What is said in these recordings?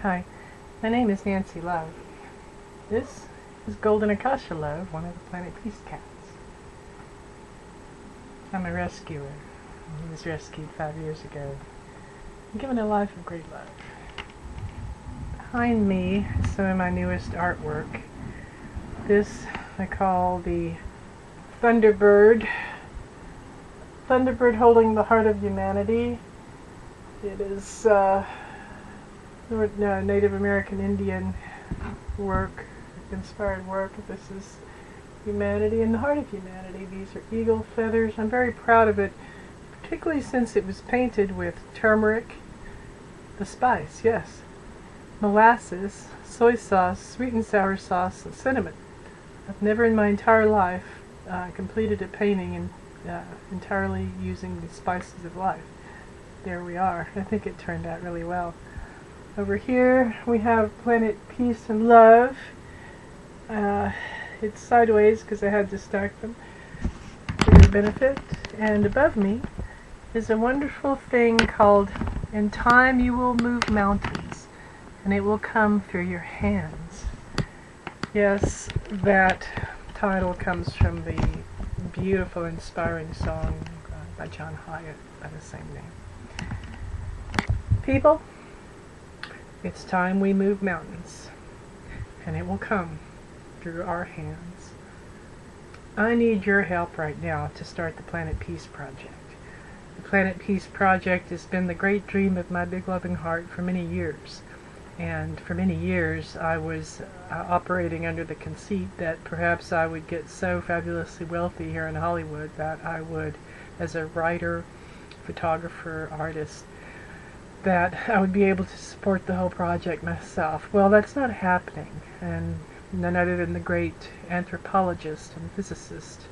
Hi, my name is Nancy Love. This is Golden Akasha Love, one of the Planet Peace cats. I'm a rescuer. He was rescued 5 years ago and given a life of great love. Behind me is some of my newest artwork. This I call the Thunderbird. Thunderbird holding the heart of humanity. It is Native American Indian work, inspired work. This is humanity in the heart of humanity. These are eagle feathers. I'm very proud of it, particularly since it was painted with turmeric, the spice, yes, molasses, soy sauce, sweet and sour sauce, and cinnamon. I've never in my entire life completed a painting entirely using the spices of life. There we are. I think it turned out really well. Over here we have Planet Peace and Love. It's sideways because I had to stack them for your benefit. And above me is a wonderful thing called In Time You Will Move Mountains, and it will come through your hands. Yes, that title comes from the beautiful, inspiring song by John Hyatt by the same name. People, it's time we move mountains, and it will come through our hands. I need your help right now to start the Planet Peace Project. The Planet Peace Project has been the great dream of my big loving heart for many years. And for many years I was operating under the conceit that perhaps I would get so fabulously wealthy here in Hollywood that I would, as a writer, photographer, artist, that I would be able to support the whole project myself. Well, that's not happening, and none other than the great anthropologist and physicist,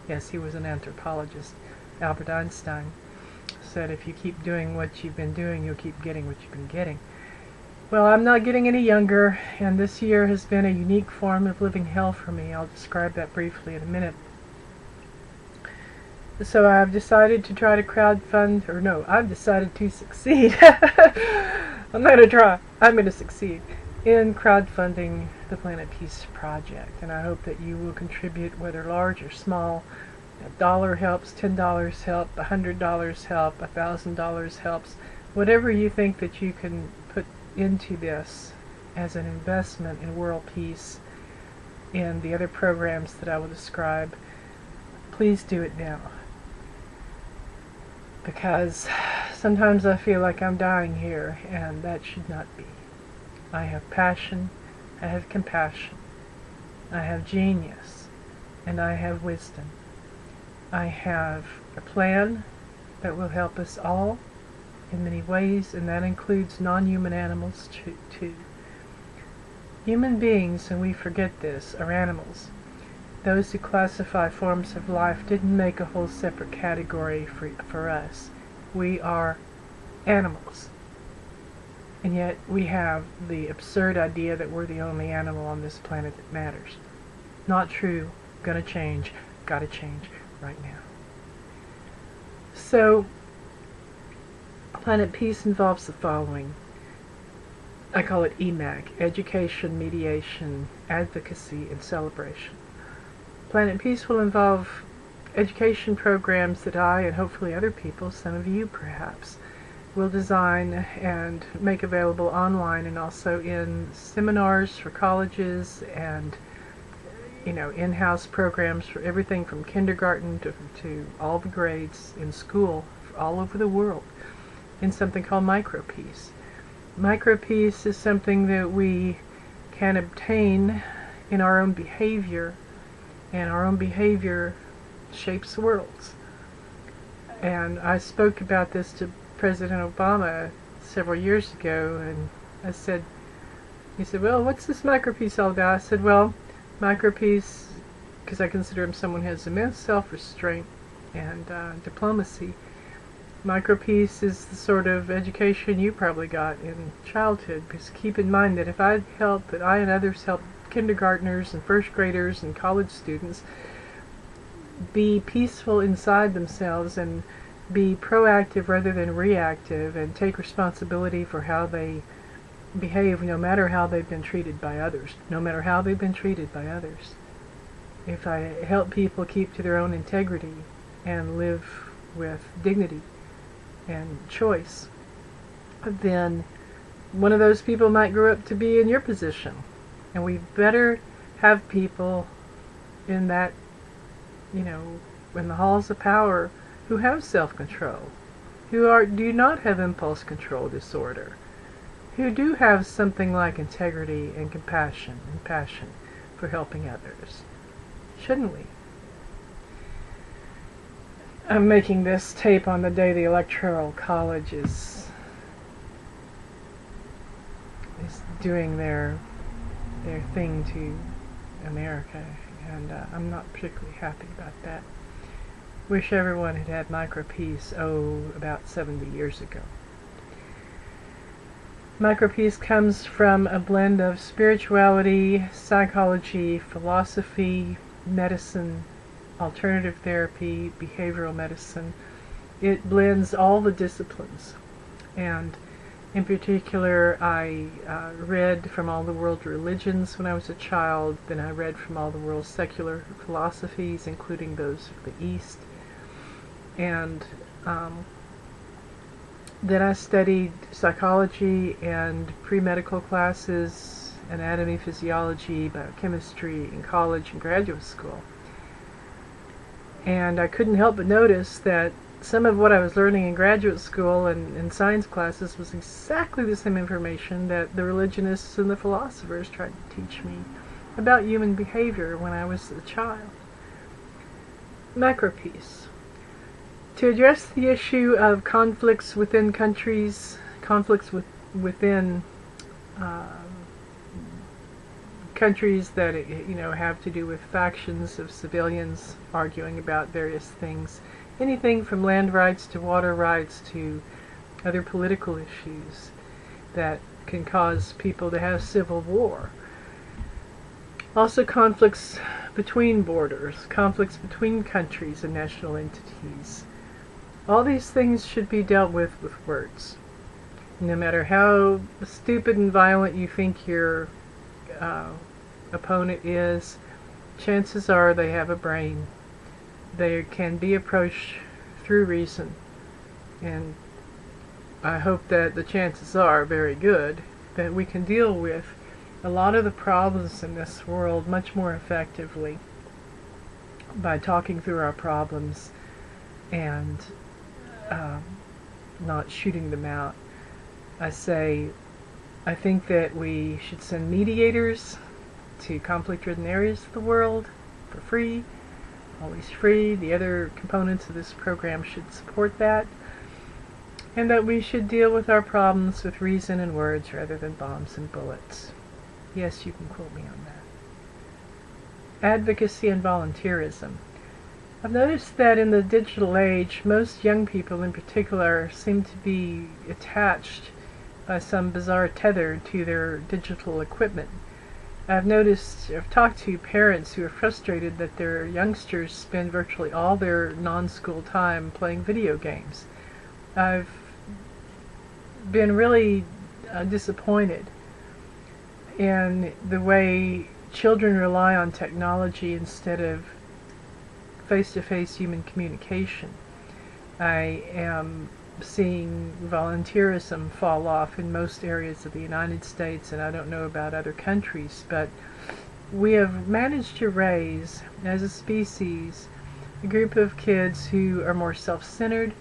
yes, he was an anthropologist, Albert Einstein, said if you keep doing what you've been doing, you'll keep getting what you've been getting. Well, I'm not getting any younger, and this year has been a unique form of living hell for me. I'll describe that briefly in a minute. So I've decided to try to crowdfund, or no, I've decided to succeed. I'm not going to try, I'm going to succeed in crowdfunding the Planet Peace Project. And I hope that you will contribute, whether large or small. $1 helps, $10 help, $100 help, $1,000 helps. Whatever you think that you can put into this as an investment in world peace and the other programs that I will describe, please do it now. Because sometimes I feel like I'm dying here, and that should not be. I have passion, I have compassion, I have genius, and I have wisdom. I have a plan that will help us all in many ways, and that includes non-human animals too. Human beings, and we forget this, are animals. Those who classify forms of life didn't make a whole separate category for us. We are animals. And yet we have the absurd idea that we're the only animal on this planet that matters. Not true. Gonna change. Gotta change right now. So, Planet Peace involves the following. I call it EMAC, Education, Mediation, Advocacy, and Celebration. Planet Peace will involve education programs that I, and hopefully other people, some of you perhaps, will design and make available online, and also in seminars for colleges and in-house programs for everything from kindergarten to all the grades in school all over the world, in something called micro-peace. Micro-peace is something that we can obtain in our own behavior, and our own behavior shapes worlds. And I spoke about this to President Obama several years ago, and he said, well, what's this micro-peace all about? I said, well, micro-peace, because I consider him someone who has immense self-restraint and diplomacy, micro-peace is the sort of education you probably got in childhood. Because keep in mind that if I and others help kindergartners and first graders and college students be peaceful inside themselves and be proactive rather than reactive, and take responsibility for how they behave no matter how they've been treated by others, no matter how they've been treated by others. If I help people keep to their own integrity and live with dignity and choice, then one of those people might grow up to be in your position. And we better have people in that, in the halls of power who have self-control, who do not have impulse control disorder, who do have something like integrity and compassion and passion for helping others. Shouldn't we? I'm making this tape on the day the Electoral College is doing their thing to America, and I'm not particularly happy about that. Wish everyone had had micro-peace, about 70 years ago. Micro-peace comes from a blend of spirituality, psychology, philosophy, medicine, alternative therapy, behavioral medicine. It blends all the disciplines. And in particular, I read from all the world religions when I was a child. Then I read from all the world's secular philosophies, including those of the East. And then I studied psychology and pre-medical classes, anatomy, physiology, biochemistry in college and graduate school. And I couldn't help but notice that some of what I was learning in graduate school and in science classes was exactly the same information that the religionists and the philosophers tried to teach me about human behavior when I was a child. Micro-peace. To address the issue of conflicts within countries, conflicts within countries that have to do with factions of civilians arguing about various things, anything from land rights to water rights to other political issues that can cause people to have civil war. Also conflicts between borders, conflicts between countries and national entities. All these things should be dealt with words. No matter how stupid and violent you think your opponent is, chances are they have a brain. They can be approached through reason. And I hope that the chances are very good that we can deal with a lot of the problems in this world much more effectively by talking through our problems and not shooting them out. I think that we should send mediators to conflict-ridden areas of the world for free, always free. The other components of this program should support that. And that we should deal with our problems with reason and words rather than bombs and bullets. Yes, you can quote me on that. Advocacy and volunteerism. I've noticed that in the digital age, most young people in particular seem to be attached by some bizarre tether to their digital equipment. I've talked to parents who are frustrated that their youngsters spend virtually all their non-school time playing video games. I've been really disappointed in the way children rely on technology instead of face-to-face human communication. I am seeing volunteerism fall off in most areas of the United States, and I don't know about other countries, but we have managed to raise, as a species, a group of kids who are more self-centered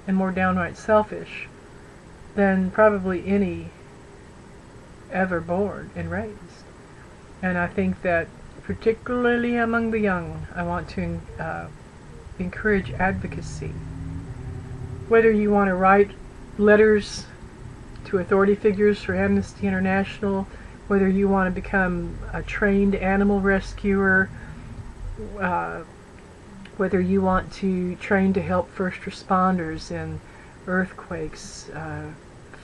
and more downright selfish than probably any ever born and raised. And I think that particularly among the young, I want to encourage advocacy. Whether you want to write letters to authority figures for Amnesty International, whether you want to become a trained animal rescuer, whether you want to train to help first responders in earthquakes,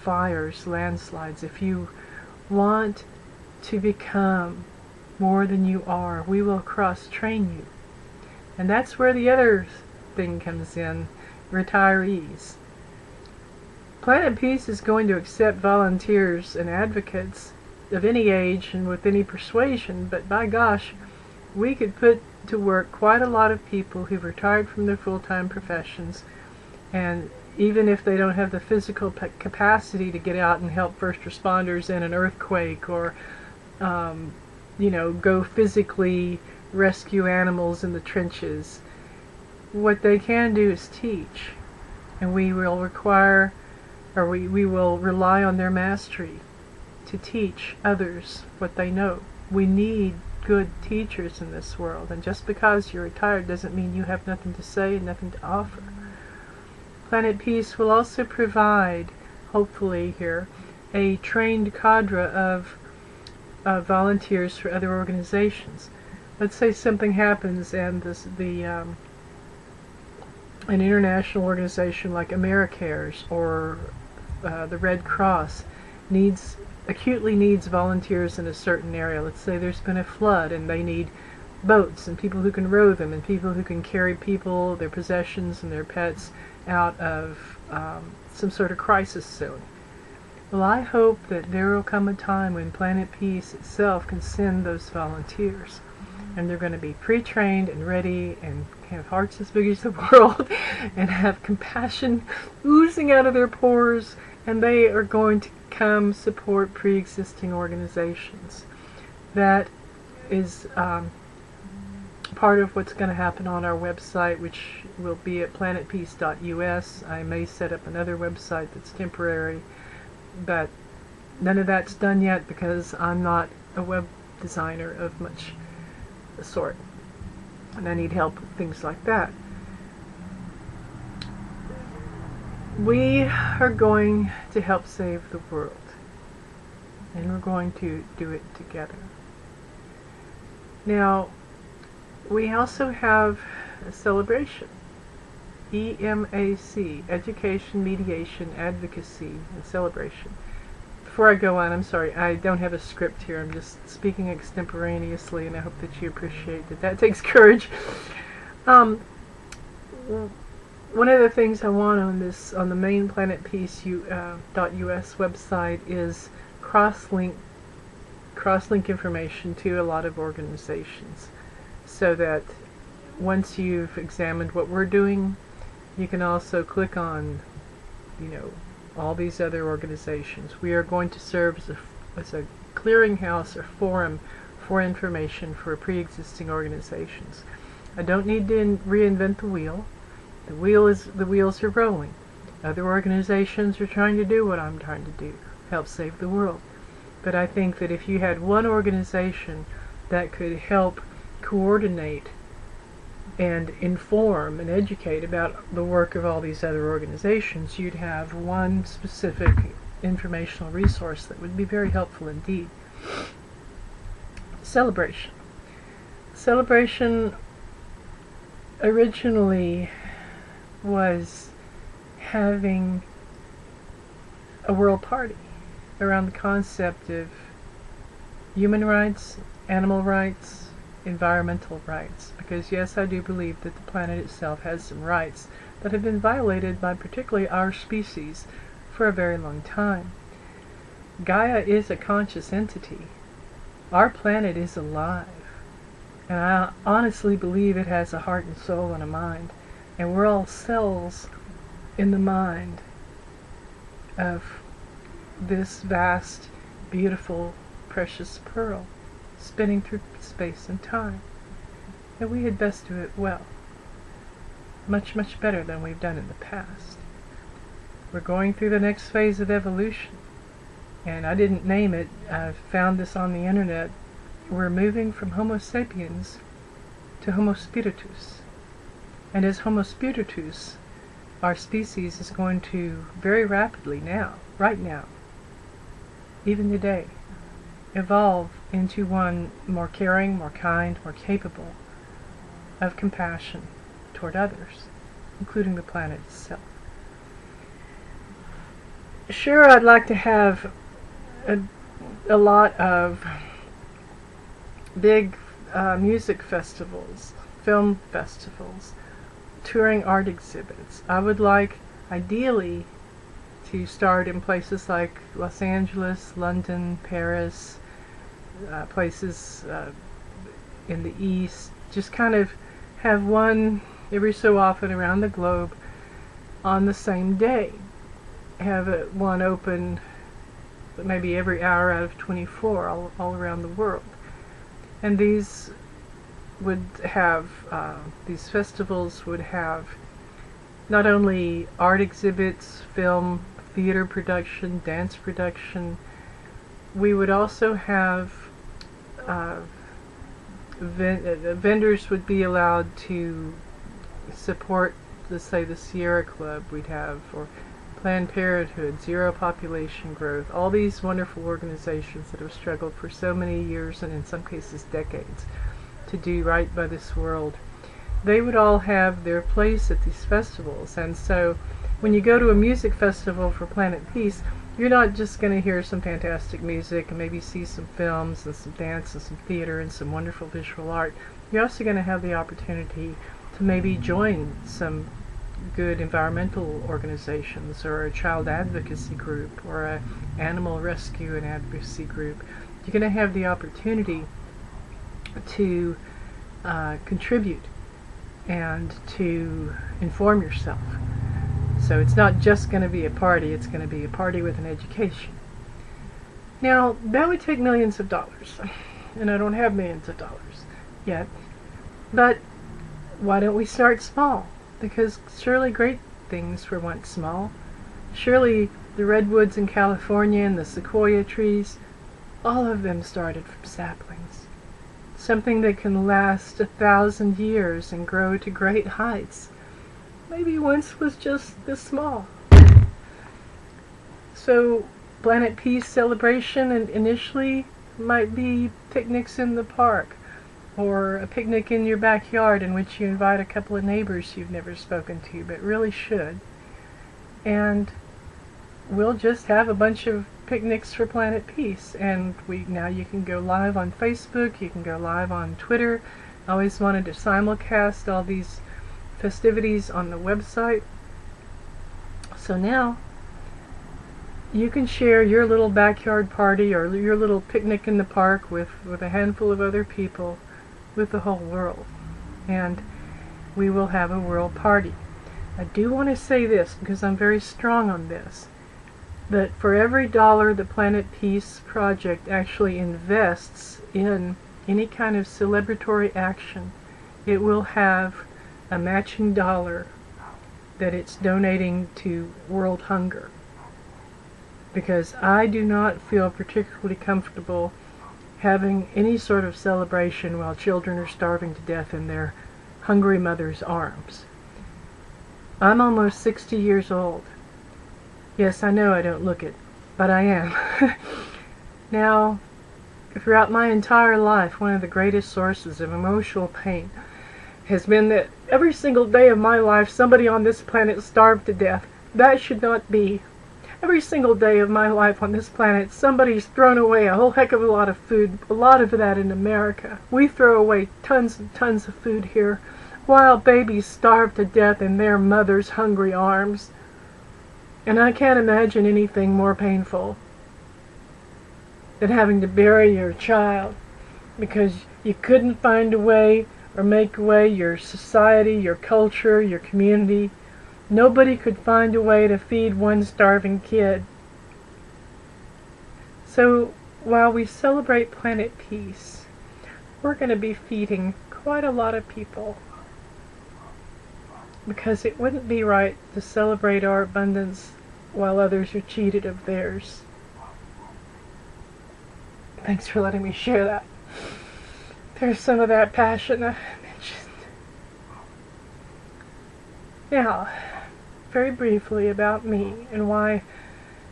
fires, landslides, if you want to become more than you are, we will cross-train you. And that's where the other thing comes in, retirees. Planet Peace is going to accept volunteers and advocates of any age and with any persuasion, but by gosh, we could put to work quite a lot of people who've retired from their full-time professions, and even if they don't have the physical capacity to get out and help first responders in an earthquake, or go physically rescue animals in the trenches, what they can do is teach, and we will require, or we will rely on their mastery to teach others what they know. We need good teachers in this world, and just because you're retired doesn't mean you have nothing to say and nothing to offer. Planet Peace will also provide, hopefully here, a trained cadre of volunteers for other organizations. Let's say something happens and an international organization like AmeriCares or the Red Cross acutely needs volunteers in a certain area. Let's say there's been a flood and they need boats and people who can row them and people who can carry people, their possessions and their pets out of some sort of crisis zone. Well, I hope that there will come a time when Planet Peace itself can send those volunteers, and they're going to be pre-trained and ready and have hearts as big as the world and have compassion oozing out of their pores, and they are going to come support pre-existing organizations. That is part of what's going to happen on our website, which will be at planetpeace.us. I may set up another website that's temporary, but none of that's done yet because I'm not a web designer of much sort, and I need help with things like that. We are going to help save the world, and we're going to do it together. Now, we also have a celebration. EMAC, Education, Mediation, Advocacy, and Celebration. Before I go on, I'm sorry, I don't have a script here. I'm just speaking extemporaneously, and I hope that you appreciate that. That takes courage. One of the things I want on the main planetpeace.us website is cross-link information to a lot of organizations, so that once you've examined what we're doing, you can also click on, all these other organizations. We are going to serve as a clearinghouse or forum for information for pre-existing organizations. I don't need to reinvent the wheel. The wheels are rolling. Other organizations are trying to do what I'm trying to do, help save the world. But I think that if you had one organization that could help coordinate and inform and educate about the work of all these other organizations, you'd have one specific informational resource that would be very helpful indeed. Celebration. Celebration originally was having a world party around the concept of human rights, animal rights, environmental rights, because yes, I do believe that the planet itself has some rights that have been violated by particularly our species for a very long time. Gaia is a conscious entity. Our planet is alive, and I honestly believe it has a heart and soul and a mind, and we're all cells in the mind of this vast, beautiful, precious pearl spinning through space and time. And we had best do it well. Much, much better than we've done in the past. We're going through the next phase of evolution. And I didn't name it. I found this on the internet. We're moving from Homo sapiens to Homo spiritus. And as Homo spiritus, our species is going to very rapidly now, right now, even today, evolve into one more caring, more kind, more capable of compassion toward others, including the planet itself. Sure, I'd like to have a lot of big music festivals, film festivals, touring art exhibits. I would like, ideally, to start in places like Los Angeles, London, Paris, places in the East. Just kind of have one every so often around the globe on the same day. Have one open maybe every hour out of 24 all around the world. And these would have, these festivals would have not only art exhibits, film, theater production, dance production. We would also have vendors would be allowed to support, let's say, the Sierra Club we'd have, or Planned Parenthood, Zero Population Growth, all these wonderful organizations that have struggled for so many years and in some cases decades to do right by this world. They would all have their place at these festivals. And so when you go to a music festival for Planet Peace, you're not just going to hear some fantastic music and maybe see some films and some dance and some theater and some wonderful visual art. You're also going to have the opportunity to maybe join some good environmental organizations, or a child advocacy group, or a animal rescue and advocacy group. You're going to have the opportunity to contribute and to inform yourself. So it's not just going to be a party, it's going to be a party with an education. Now, that would take millions of dollars, and I don't have millions of dollars yet, but why don't we start small? Because surely great things were once small. Surely the redwoods in California and the sequoia trees, all of them started from saplings. Something that can last 1,000 years and grow to great heights maybe once was just this small. So Planet Peace celebration initially might be picnics in the park, or a picnic in your backyard in which you invite a couple of neighbors you've never spoken to but really should. And we'll just have a bunch of picnics for Planet Peace. And now you can go live on Facebook, you can go live on Twitter. I always wanted to simulcast all these festivities on the website. So now you can share your little backyard party or your little picnic in the park with a handful of other people with the whole world, and we will have a world party. I do want to say this because I'm very strong on this, that for every dollar the Planet Peace Project actually invests in any kind of celebratory action, it will have a matching dollar that it's donating to world hunger. Because I do not feel particularly comfortable having any sort of celebration while children are starving to death in their hungry mother's arms. I'm almost 60 years old. Yes, I know I don't look it, but I am. Now, throughout my entire life, one of the greatest sources of emotional pain has been that every single day of my life somebody on this planet starved to death. That should not be. Every single day of my life on this planet, somebody's thrown away a whole heck of a lot of food, a lot of that in America. We throw away tons and tons of food here, while babies starve to death in their mother's hungry arms. And I can't imagine anything more painful than having to bury your child because you couldn't find a way or make a way, your society, your culture, your community. Nobody could find a way to feed one starving kid. So while we celebrate Planet Peace, we're going to be feeding quite a lot of people. Because it wouldn't be right to celebrate our abundance while others are cheated of theirs. Thanks for letting me share that. There's some of that passion I mentioned. Now, very briefly about me and why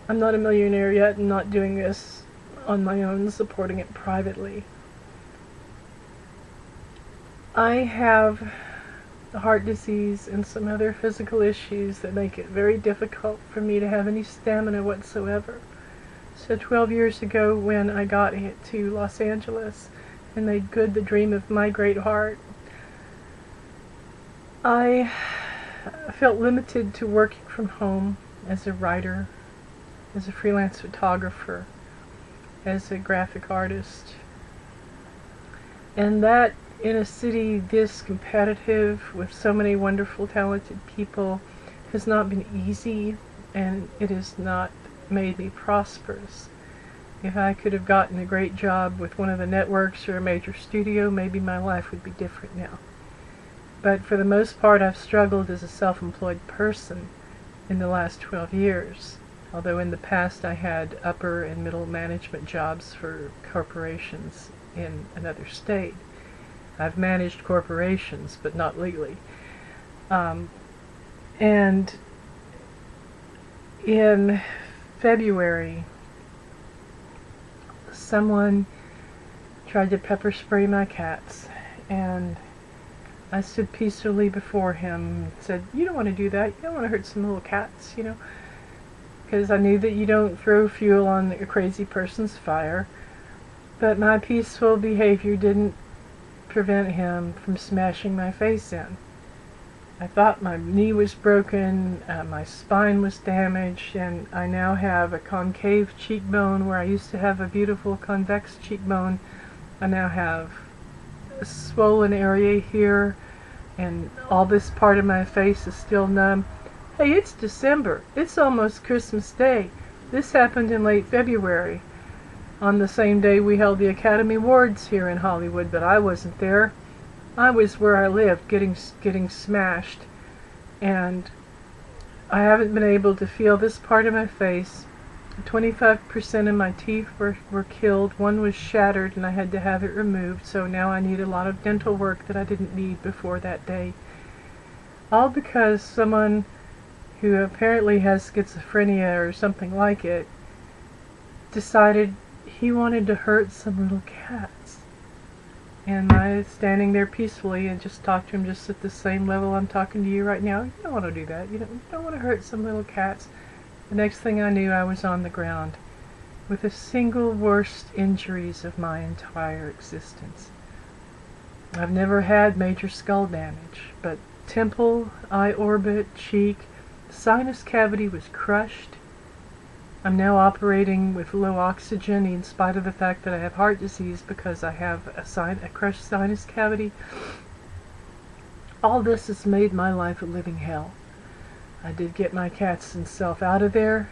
I'm not a millionaire yet and not doing this on my own, supporting it privately. I have heart disease and some other physical issues that make it very difficult for me to have any stamina whatsoever. So 12 years ago when I got to Los Angeles and made good the dream of my great heart, I felt limited to working from home as a writer as a freelance photographer, as a graphic artist. And that, in a city this competitive with so many wonderful, talented people, has not been easy, and it has not made me prosperous. If I could have gotten a great job with one of the networks or a major studio, maybe my life would be different now. But for the most part, I've struggled as a self-employed person in the last 12 years. Although in the past I had upper and middle management jobs for corporations in another state. I've managed corporations, but not legally. And in February, someone tried to pepper spray my cats, and I stood peacefully before him and said, "You don't want to do that. You don't want to hurt some little cats, you know." Because I knew that you don't throw fuel on a crazy person's fire. But my peaceful behavior didn't prevent him from smashing my face in. I thought my knee was broken, my spine was damaged, and I now have a concave cheekbone where I used to have a beautiful convex cheekbone. I now have a swollen area here, and all this part of my face is still numb. Hey, it's December. It's almost Christmas Day. This happened in late February, on the same day we held the Academy Awards here in Hollywood, but I wasn't there. I was where I lived, getting smashed, and I haven't been able to feel this part of my face. 25% of my teeth were killed. One was shattered, and I had to have it removed, so now I need a lot of dental work that I didn't need before that day. All because someone who apparently has schizophrenia or something like it decided he wanted to hurt some little cats. And I, standing there peacefully and just talked to him just at the same level I'm talking to you right now. You don't want to do that. You don't want to hurt some little cats. The next thing I knew, I was on the ground with the single worst injuries of my entire existence. I've never had major skull damage, but temple, eye orbit, cheek, sinus cavity was crushed. I'm now operating with low oxygen in spite of the fact that I have heart disease because I have a crushed sinus cavity. All this has made my life a living hell. I did get my cats and self out of there.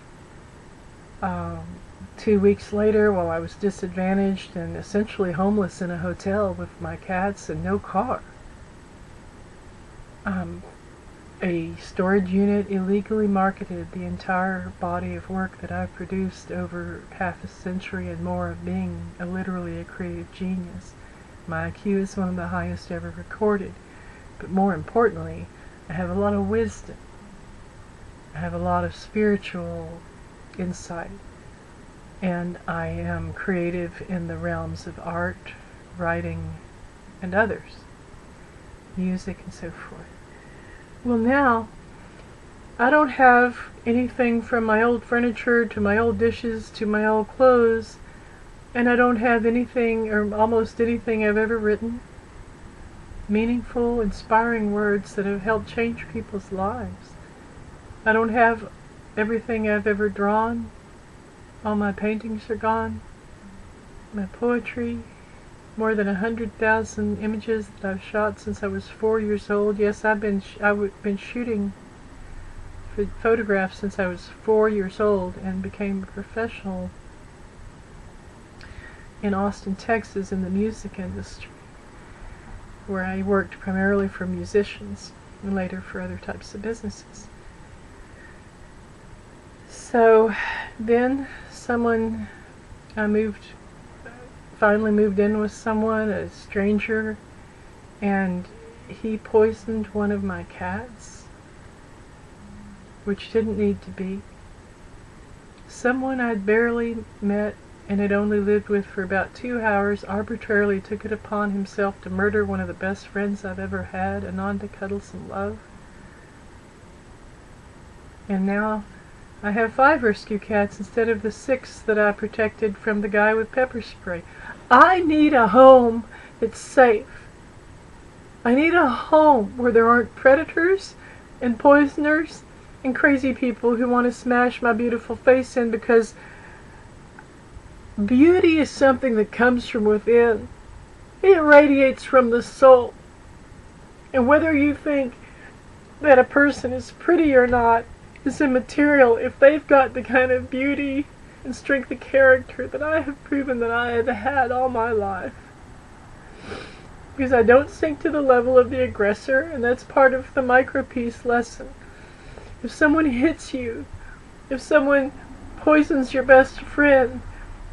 2 weeks later, while I was disadvantaged and essentially homeless in a hotel with my cats and no car, a storage unit illegally marketed the entire body of work that I've produced over half a century and more of being literally a creative genius. My IQ is one of the highest ever recorded, but more importantly, I have a lot of wisdom. I have a lot of spiritual insight, and I am creative in the realms of art, writing, and others, music, and so forth. Well, now, I don't have anything from my old furniture to my old dishes to my old clothes, and I don't have anything or almost anything I've ever written. Meaningful, inspiring words that have helped change people's lives. I don't have everything I've ever drawn. All my paintings are gone. My poetry. More than 100,000 images that I've shot since I was 4 years old. Yes, I've been shooting photographs since I was 4 years old and became a professional in Austin, Texas, in the music industry, where I worked primarily for musicians and later for other types of businesses. So then I finally moved in with someone, a stranger, and he poisoned one of my cats, which didn't need to be. Someone I'd barely met and had only lived with for about 2 hours arbitrarily took it upon himself to murder one of the best friends I've ever had, Ananda Cuddles and Love. And now I have 5 rescue cats instead of the 6 that I protected from the guy with pepper spray. I need a home that's safe. I need a home where there aren't predators and poisoners and crazy people who want to smash my beautiful face in, because beauty is something that comes from within. It radiates from the soul. And whether you think that a person is pretty or not is immaterial if they've got the kind of beauty and strength of character that I have proven that I have had all my life. Because I don't sink to the level of the aggressor, and that's part of the micro-peace lesson. If someone hits you, if someone poisons your best friend,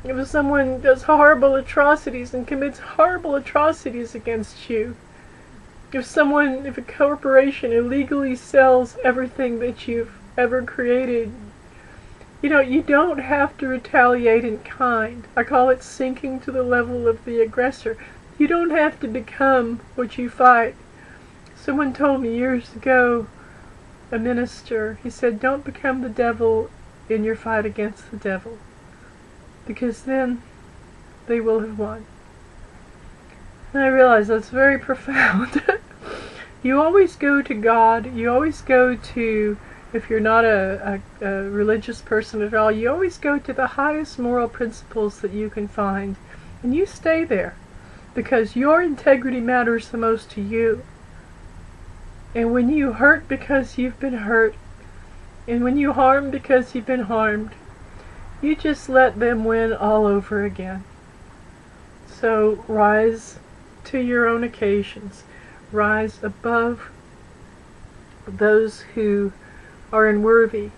if someone does horrible atrocities and commits horrible atrocities against you, if a corporation illegally sells everything that you've ever created, you don't have to retaliate in kind. I call it sinking to the level of the aggressor. You don't have to become what you fight. Someone told me years ago, a minister, he said, don't become the devil in your fight against the devil, because then they will have won. And I realize that's very profound. You always go to God, you always go to, if you're not a religious person at all, you always go to the highest moral principles that you can find, and you stay there, because your integrity matters the most to you. And when you hurt because you've been hurt, and when you harm because you've been harmed, you just let them win all over again. So rise to your own occasions. Rise above those who are unworthy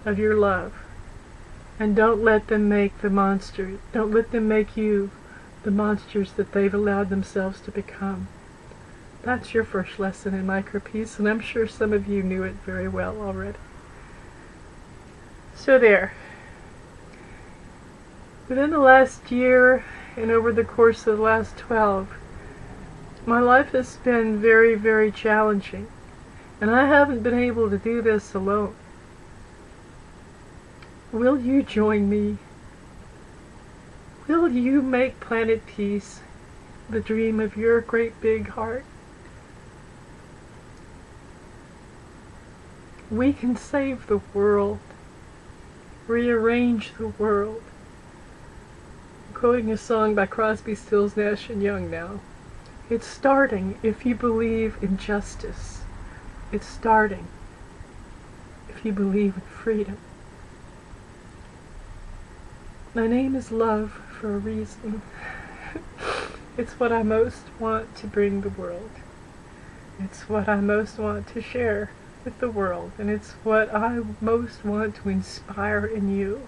of your love. And don't let them make the monster. Don't let them make you the monsters that they've allowed themselves to become. That's your first lesson in micro-peace, and I'm sure some of you knew it very well already. So there. Within the last year, and over the course of the last 12, my life has been very, very challenging, and I haven't been able to do this alone. Will you join me? Will you make Planet Peace the dream of your great big heart? We can save the world, rearrange the world. I'm quoting a song by Crosby, Stills, Nash and Young now. It's starting if you believe in justice. It's starting if you believe in freedom. My name is Love for a reason. It's what I most want to bring the world. It's what I most want to share with the world, and it's what I most want to inspire in you.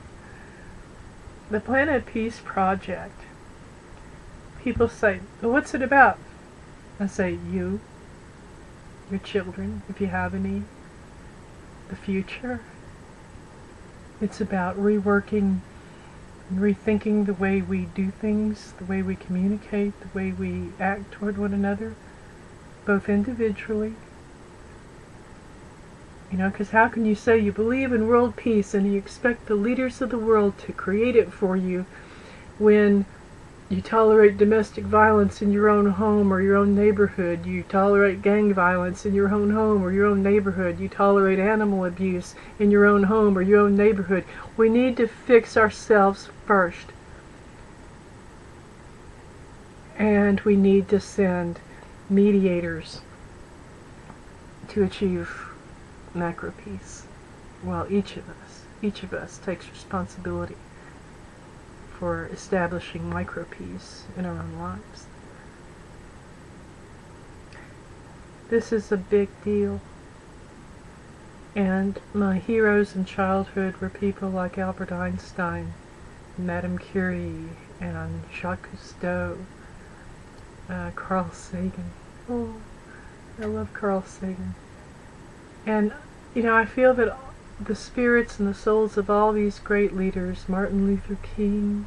The Planet Peace Project. People say, well, what's it about? I say, you, your children, if you have any, the future. It's about reworking and rethinking the way we do things, the way we communicate, the way we act toward one another, both individually. Because how can you say you believe in world peace and you expect the leaders of the world to create it for you when you tolerate domestic violence in your own home or your own neighborhood, you tolerate gang violence in your own home or your own neighborhood, you tolerate animal abuse in your own home or your own neighborhood? We need to fix ourselves first. And we need to send mediators to achieve macro peace. Well, each of us takes responsibility for establishing micro peace in our own lives. This is a big deal. And my heroes in childhood were people like Albert Einstein, Madame Curie, and Jacques Cousteau, Carl Sagan. Oh, I love Carl Sagan. And, I feel that the spirits and the souls of all these great leaders, Martin Luther King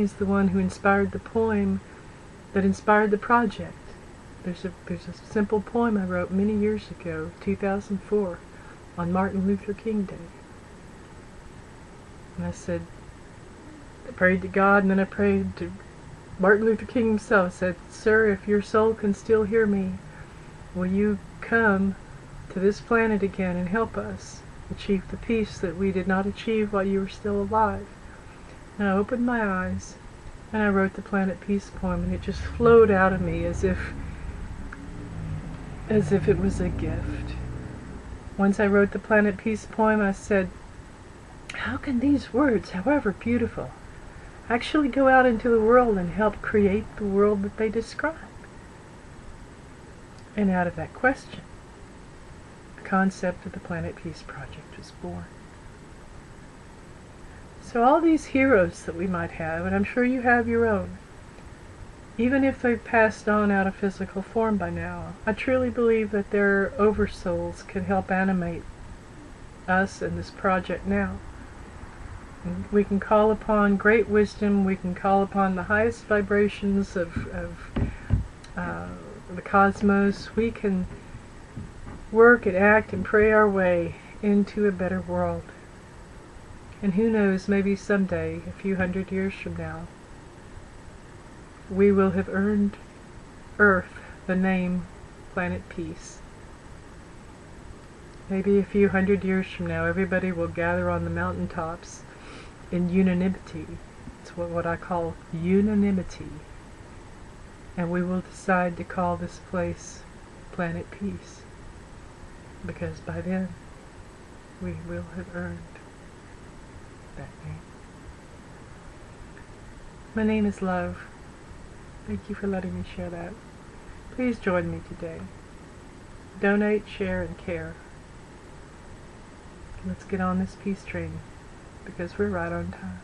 is the one who inspired the poem that inspired the project. There's a simple poem I wrote many years ago, 2004, on Martin Luther King Day. And I said, I prayed to God, and then I prayed to Martin Luther King himself. I said, sir, if your soul can still hear me, will you come to this planet again and help us achieve the peace that we did not achieve while you were still alive. And I opened my eyes and I wrote the Planet Peace poem, and it just flowed out of me as if it was a gift. Once I wrote the Planet Peace poem, I said, how can these words, however beautiful, actually go out into the world and help create the world that they describe? And out of that question, the concept of the Planet Peace Project was born. So all these heroes that we might have, and I'm sure you have your own, even if they've passed on out of physical form by now, I truly believe that their oversouls can help animate us and this project now. And we can call upon great wisdom, we can call upon the highest vibrations of the cosmos. We can work and act and pray our way into a better world. And who knows, maybe someday, a few hundred years from now, we will have earned Earth the name Planet Peace. Maybe a few hundred years from now, everybody will gather on the mountaintops in unanimity. It's what I call unanimity. And we will decide to call this place Planet Peace. Because by then, we will have earned that name. My name is Love. Thank you for letting me share that. Please join me today. Donate, share, and care. Let's get on this peace train, because we're right on time.